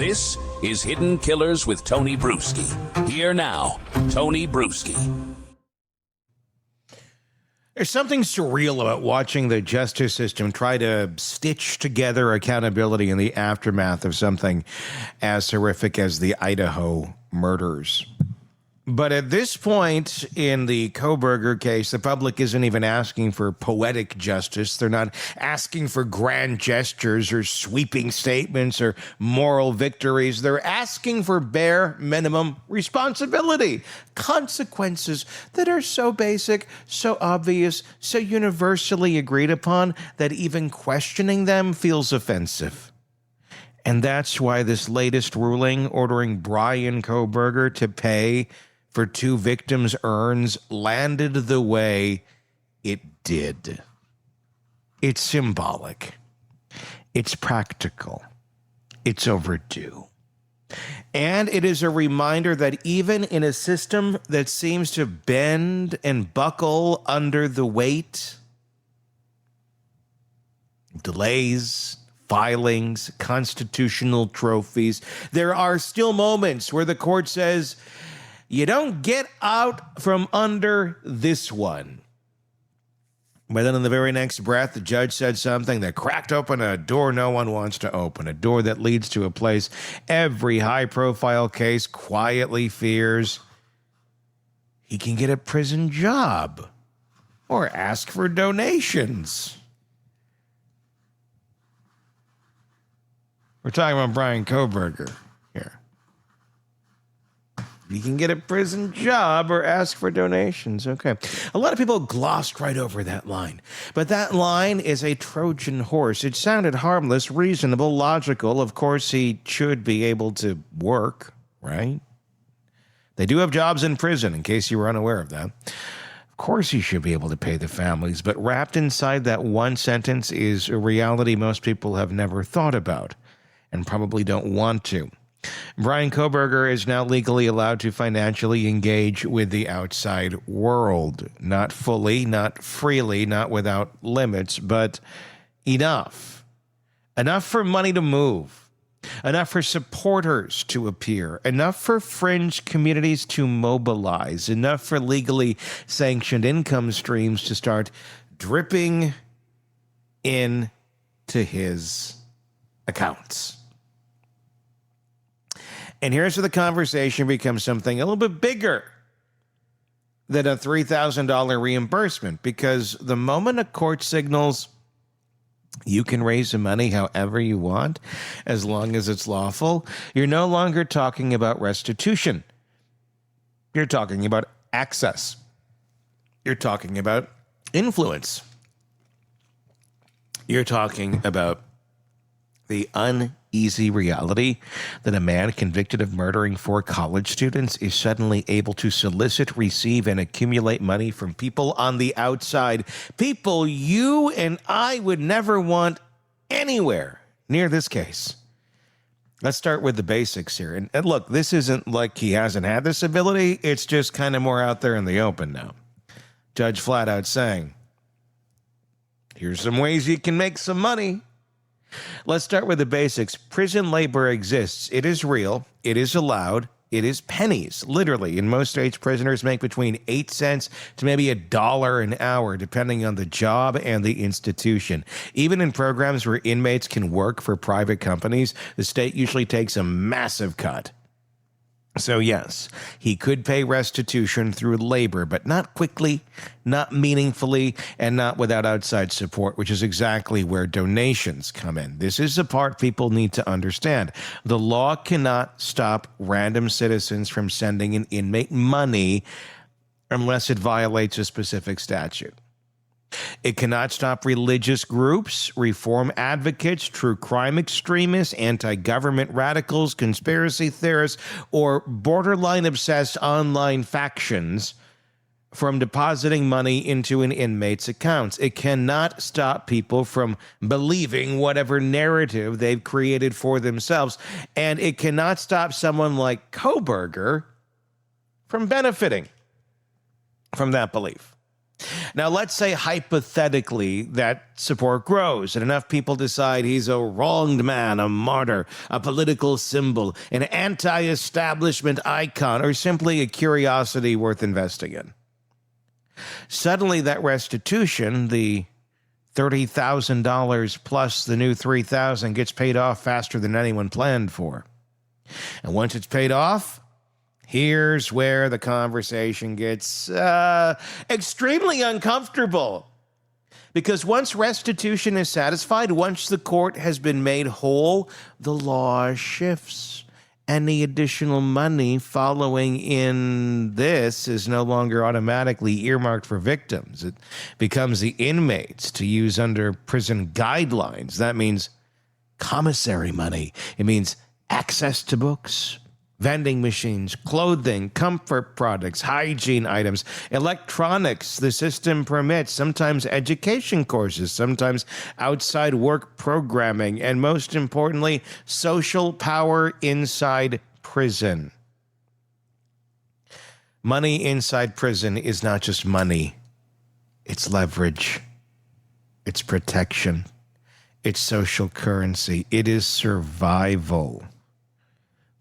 This is Hidden Killers with Tony Brueski. Here now, Tony Brueski. There's something surreal about watching the justice system try to stitch together accountability in the aftermath of something as horrific as the Idaho murders. But at this point in the Kohberger case, the public isn't even asking for poetic justice. They're not asking for grand gestures or sweeping statements or moral victories. They're asking for bare minimum responsibility, consequences that are so basic, so obvious, so universally agreed upon that even questioning them feels offensive. And that's why this latest ruling ordering Bryan Kohberger to pay for two victims' urns landed the way it did. It's symbolic. It's practical. It's overdue. And it is a reminder that even in a system that seems to bend and buckle under the weight, delays, filings, constitutional trophies, there are still moments where the court says, you don't get out from under this one. But then in the very next breath, the judge said something that cracked open a door no one wants to open, a door that leads to a place every high-profile case quietly fears. He can get a prison job or ask for donations. We're talking about Bryan Kohberger here. You can get a prison job or ask for donations. Okay. A lot of people glossed right over that line. But that line is a Trojan horse. It sounded harmless, reasonable, logical. Of course, he should be able to work, right? They do have jobs in prison, in case you were unaware of that. Of course, he should be able to pay the families. But wrapped inside that one sentence is a reality most people have never thought about and probably don't want to. Bryan Kohberger is now legally allowed to financially engage with the outside world. Not fully, not freely, not without limits, but enough. Enough for money to move. Enough for supporters to appear. Enough for fringe communities to mobilize. Enough for legally sanctioned income streams to start dripping into his accounts. And here's where the conversation becomes something a little bit bigger than a $3,000 reimbursement, because the moment a court signals you can raise the money however you want, as long as it's lawful, you're no longer talking about restitution. You're talking about access. You're talking about influence. You're talking about the uneasy reality that a man convicted of murdering 4 college students is suddenly able to solicit, receive, and accumulate money from people on the outside. People you and I would never want anywhere near this case. Let's start with the basics here. And look, this isn't like he hasn't had this ability. It's just kind of more out there in the open now. Judge flat out saying, here's some ways you can make some money. Let's start with the basics. Prison labor exists. It is real. It is allowed. It is pennies. Literally, in most states, prisoners make between 8 cents to maybe $1 an hour, depending on the job and the institution. Even in programs where inmates can work for private companies, the state usually takes a massive cut. So yes, he could pay restitution through labor, but not quickly, not meaningfully, and not without outside support, which is exactly where donations come in. This is the part people need to understand. The law cannot stop random citizens from sending an inmate money unless it violates a specific statute. It cannot stop religious groups, reform advocates, true crime extremists, anti-government radicals, conspiracy theorists, or borderline obsessed online factions from depositing money into an inmate's accounts. It cannot stop people from believing whatever narrative they've created for themselves. And it cannot stop someone like Kohberger from benefiting from that belief. Now, let's say hypothetically that support grows and enough people decide he's a wronged man, a martyr, a political symbol, an anti-establishment icon, or simply a curiosity worth investing in. Suddenly, that restitution, the $30,000 plus the new $3,000, gets paid off faster than anyone planned for. And once it's paid off, here's where the conversation gets extremely uncomfortable. Because once restitution is satisfied, once the court has been made whole, the law shifts. Any additional money following in this is no longer automatically earmarked for victims. It becomes the inmates to use under prison guidelines. That means commissary money. It means access to books, vending machines, clothing, comfort products, hygiene items, electronics the system permits, sometimes education courses, sometimes outside work programming, and most importantly, social power inside prison. Money inside prison is not just money. It's leverage. It's protection. It's social currency. It is survival.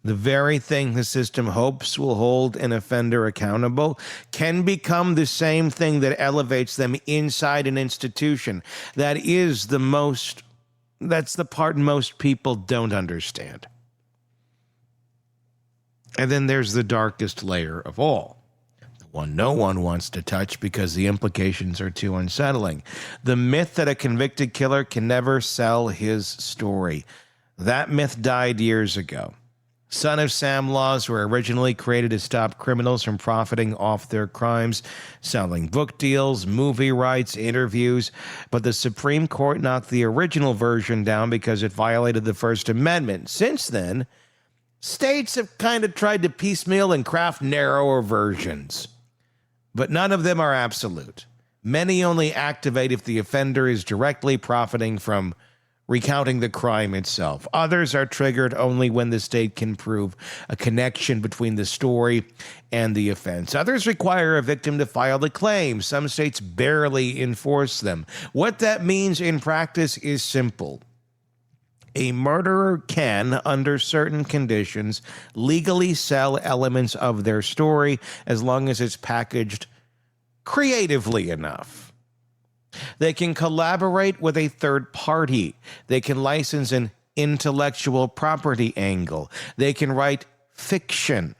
The very thing the system hopes will hold an offender accountable can become the same thing that elevates them inside an institution. That's the part most people don't understand. And then there's the darkest layer of all, the one no one wants to touch because the implications are too unsettling. The myth that a convicted killer can never sell his story. That myth died years ago. Son of Sam laws were originally created to stop criminals from profiting off their crimes, selling book deals, movie rights, interviews. But the Supreme Court knocked the original version down because it violated the First Amendment. Since then, states have kind of tried to piecemeal and craft narrower versions. But none of them are absolute. Many only activate if the offender is directly profiting from recounting the crime itself. Others are triggered only when the state can prove a connection between the story and the offense. Others require a victim to file a claim. Some states barely enforce them. What that means in practice is simple. A murderer can, under certain conditions, legally sell elements of their story as long as it's packaged creatively enough. They can collaborate with a third party. They can license an intellectual property angle. They can write fiction.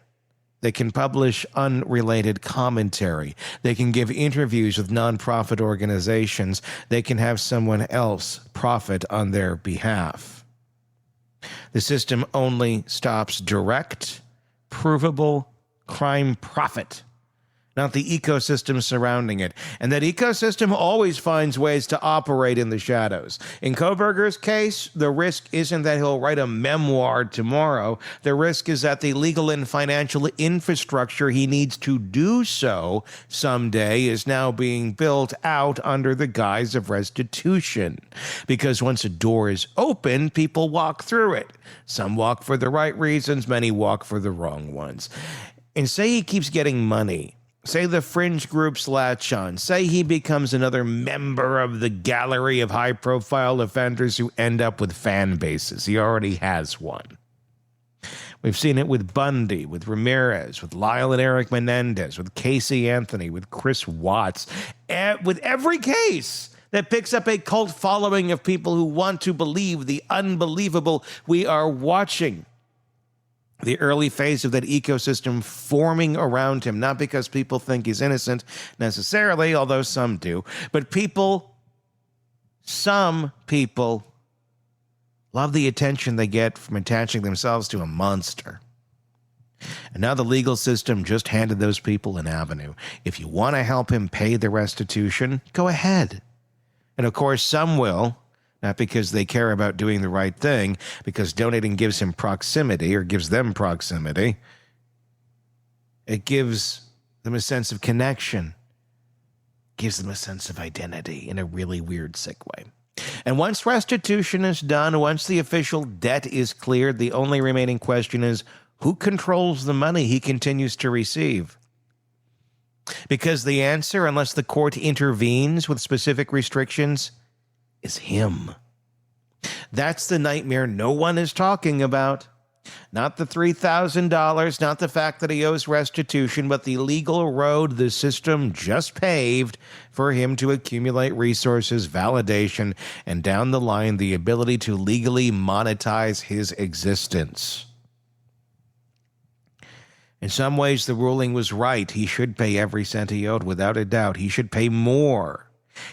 They can publish unrelated commentary. They can give interviews with nonprofit organizations. They can have someone else profit on their behalf. The system only stops direct, provable crime profit, not the ecosystem surrounding it. And that ecosystem always finds ways to operate in the shadows. In Kohberger's case, the risk isn't that he'll write a memoir tomorrow. The risk is that the legal and financial infrastructure he needs to do so someday is now being built out under the guise of restitution. Because once a door is open, people walk through it. Some walk for the right reasons, many walk for the wrong ones. And say he keeps getting money. Say the fringe groups latch on. Say he becomes another member of the gallery of high-profile offenders who end up with fan bases. He already has one. We've seen it with Bundy, with Ramirez, with Lyle and Eric Menendez, with Casey Anthony, with Chris Watts. With every case that picks up a cult following of people who want to believe the unbelievable, we are watching the early phase of that ecosystem forming around him, not because people think he's innocent necessarily, although some do, but some people love the attention they get from attaching themselves to a monster. And now the legal system just handed those people an avenue. If you want to help him pay the restitution, go ahead. And of course, some will. Not because they care about doing the right thing, because donating gives him proximity or gives them proximity. It gives them a sense of connection, gives them a sense of identity in a really weird, sick way. And once restitution is done, once the official debt is cleared, the only remaining question is, who controls the money he continues to receive? Because the answer, unless the court intervenes with specific restrictions, is him. That's the nightmare no one is talking about. Not the $3,000, not the fact that he owes restitution, but the legal road the system just paved for him to accumulate resources, validation, and down the line, the ability to legally monetize his existence. In some ways, the ruling was right. He should pay every cent he owed, without a doubt. He should pay more.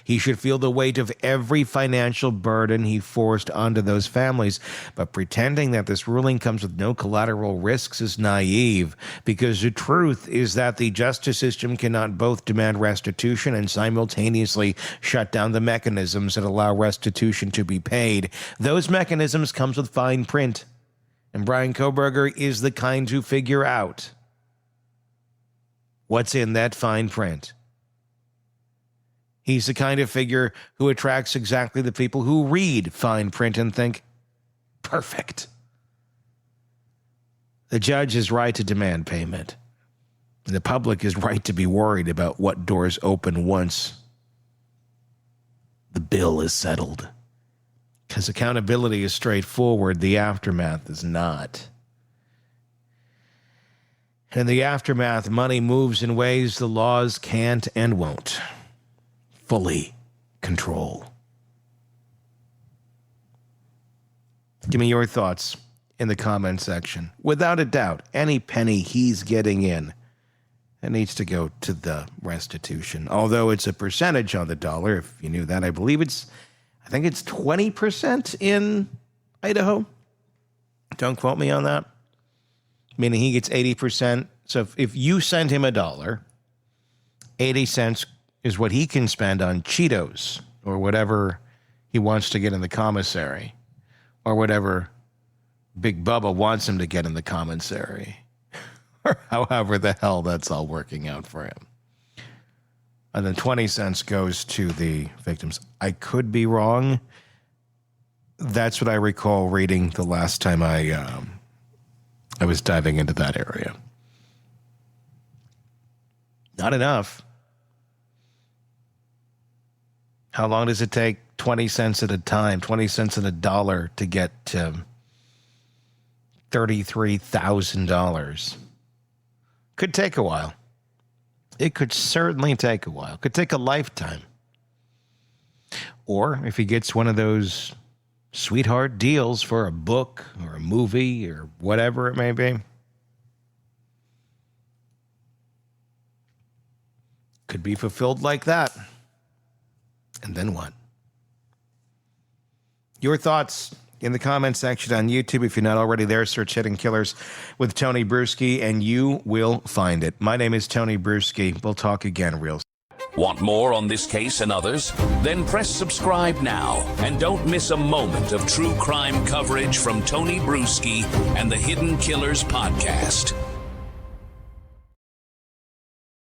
He should feel the weight of every financial burden he forced onto those families. But pretending that this ruling comes with no collateral risks is naive, because the truth is that the justice system cannot both demand restitution and simultaneously shut down the mechanisms that allow restitution to be paid. Those mechanisms comes with fine print, and Bryan Kohberger is the kind to figure out what's in that fine print. He's the kind of figure who attracts exactly the people who read fine print and think, perfect. The judge is right to demand payment. And the public is right to be worried about what doors open once the bill is settled. Because accountability is straightforward, the aftermath is not. And in the aftermath, money moves in ways the laws can't and won't fully control. Give me your thoughts in the comment section. Without a doubt, any penny he's getting in, it needs to go to the restitution. Although it's a percentage on the dollar, if you knew that, I think it's 20% in Idaho. Don't quote me on that. Meaning he gets 80%. So if you send him $1, 80 cents is what he can spend on Cheetos or whatever he wants to get in the commissary, or whatever Big Bubba wants him to get in the commissary, or however the hell that's all working out for him. And then 20 cents goes to the victims. I could be wrong. That's what I recall reading the last time I was diving into that area. Not enough. How long does it take? 20 cents at a time, 20 cents at $1 to get to $33,000. Could take a while. It could certainly take a while. Could take a lifetime. Or if he gets one of those sweetheart deals for a book or a movie or whatever it may be, could be fulfilled like that. And then what? Your thoughts in the comment section on YouTube. If you're not already there, search Hidden Killers with Tony Brueski, and you will find it. My name is Tony Brueski. We'll talk again real soon. Want more on this case and others? Then press subscribe now and don't miss a moment of true crime coverage from Tony Brueski and the Hidden Killers podcast.